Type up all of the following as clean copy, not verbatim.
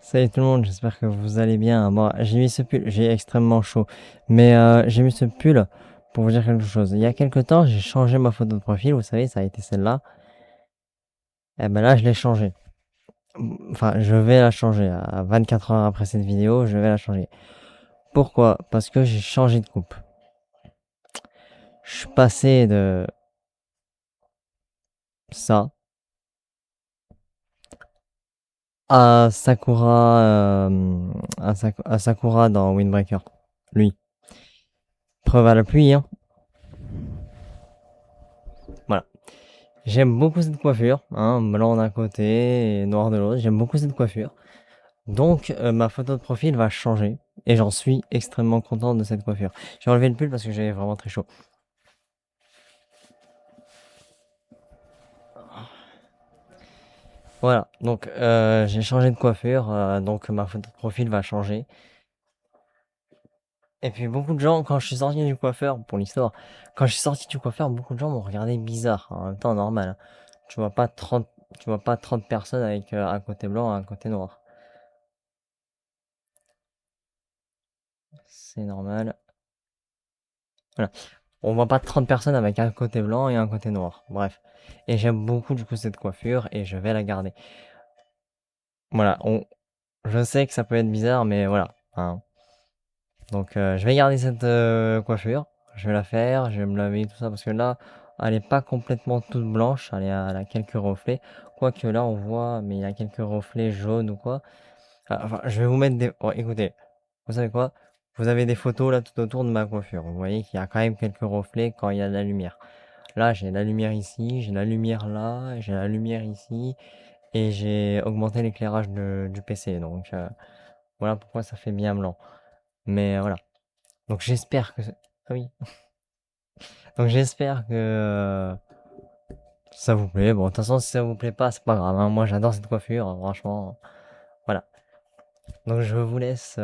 Salut tout le monde, j'espère que vous allez bien. Bon, j'ai mis ce pull, j'ai extrêmement chaud, mais j'ai mis ce pull pour vous dire quelque chose. Il y a quelque temps, j'ai changé ma photo de profil, vous savez, ça a été celle-là. Et ben là, je l'ai changée. Enfin, je vais la changer. À 24 heures après cette vidéo, je vais la changer. Pourquoi? Parce que j'ai changé de coupe. Je suis passé de ça à Sakura, à Sakura dans Windbreaker. Lui. Preuve à la pluie, hein. Voilà. J'aime beaucoup cette coiffure, hein, blanc d'un côté et noir de l'autre. J'aime beaucoup cette coiffure. Donc, ma photo de profil va changer et j'en suis extrêmement content de cette coiffure. J'ai enlevé le pull parce que j'avais vraiment très chaud. Voilà, donc j'ai changé de coiffure, donc ma photo de profil va changer. Et puis beaucoup de gens, quand je suis sorti du coiffeur, pour l'histoire, quand je suis sorti du coiffeur, beaucoup de gens m'ont regardé bizarre. En même temps, normal, hein. Tu vois pas 30, tu vois pas 30 personnes avec un côté blanc et un côté noir. C'est normal. Voilà. On voit pas 30 personnes avec un côté blanc et un côté noir. Bref. Et j'aime beaucoup du coup cette coiffure et je vais la garder. Voilà. Je sais que ça peut être bizarre, mais voilà, hein. Donc je vais garder cette coiffure. Je vais la faire, je vais me laver tout ça parce que là, elle est pas complètement toute blanche. Elle a quelques reflets. Quoique là, on voit, mais il y a quelques reflets jaunes ou quoi. Ah, enfin, je vais vous mettre des. Oh, écoutez, vous savez quoi? Vous avez des photos là tout autour de ma coiffure. Vous voyez qu'il y a quand même quelques reflets quand il y a de la lumière. Là, j'ai la lumière ici, j'ai la lumière là, j'ai la lumière ici, et j'ai augmenté l'éclairage du PC. Donc, voilà pourquoi ça fait bien blanc. Mais voilà. Donc, j'espère que... Ah oui. Donc, j'espère que ça vous plaît. Bon, de toute façon, si ça vous plaît pas, c'est pas grave, hein. Moi, j'adore cette coiffure, hein, franchement. Voilà. Donc, je vous laisse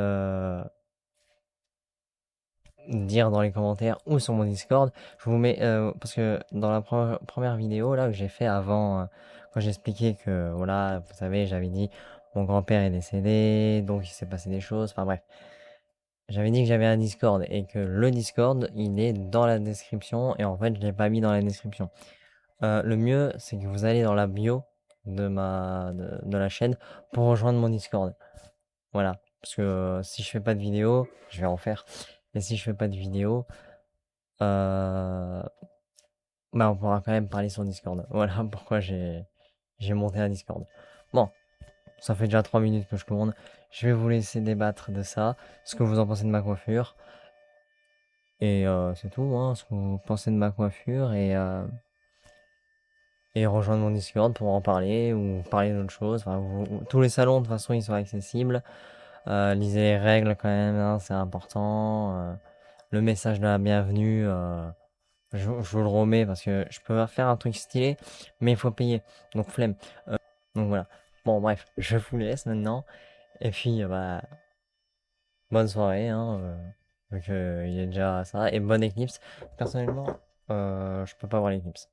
dire dans les commentaires ou sur mon Discord. Je vous mets parce que dans la première vidéo là que j'ai fait avant, quand j'expliquais que voilà, vous savez, j'avais dit mon grand-père est décédé, donc il s'est passé des choses. Enfin bref, j'avais dit que j'avais un Discord et que le Discord il est dans la description et en fait je l'ai pas mis dans la description. Le mieux c'est que vous allez dans la bio de la chaîne pour rejoindre mon Discord. Voilà, parce que si je fais pas de vidéo, je vais en faire. Et si je fais pas de vidéo, euh, bah on pourra quand même parler sur Discord. Voilà pourquoi j'ai monté un Discord. Bon, ça fait déjà 3 minutes que je tourne. Je vais vous laisser débattre de ça, ce que vous en pensez de ma coiffure. Et c'est tout, hein, ce que vous pensez de ma coiffure. Et rejoindre mon Discord pour en parler ou parler d'autres choses. Enfin, tous les salons, de toute façon, ils sont accessibles. Lisez les règles quand même, hein, c'est important. Le message de la bienvenue, je vous le remets parce que je peux faire un truc stylé, mais il faut payer. Donc flemme. Donc voilà. Bon bref, je vous laisse maintenant. Et puis bah bonne soirée, hein. Donc il y a déjà ça. Et bonne éclipse. Personnellement, je peux pas voir l'éclipse.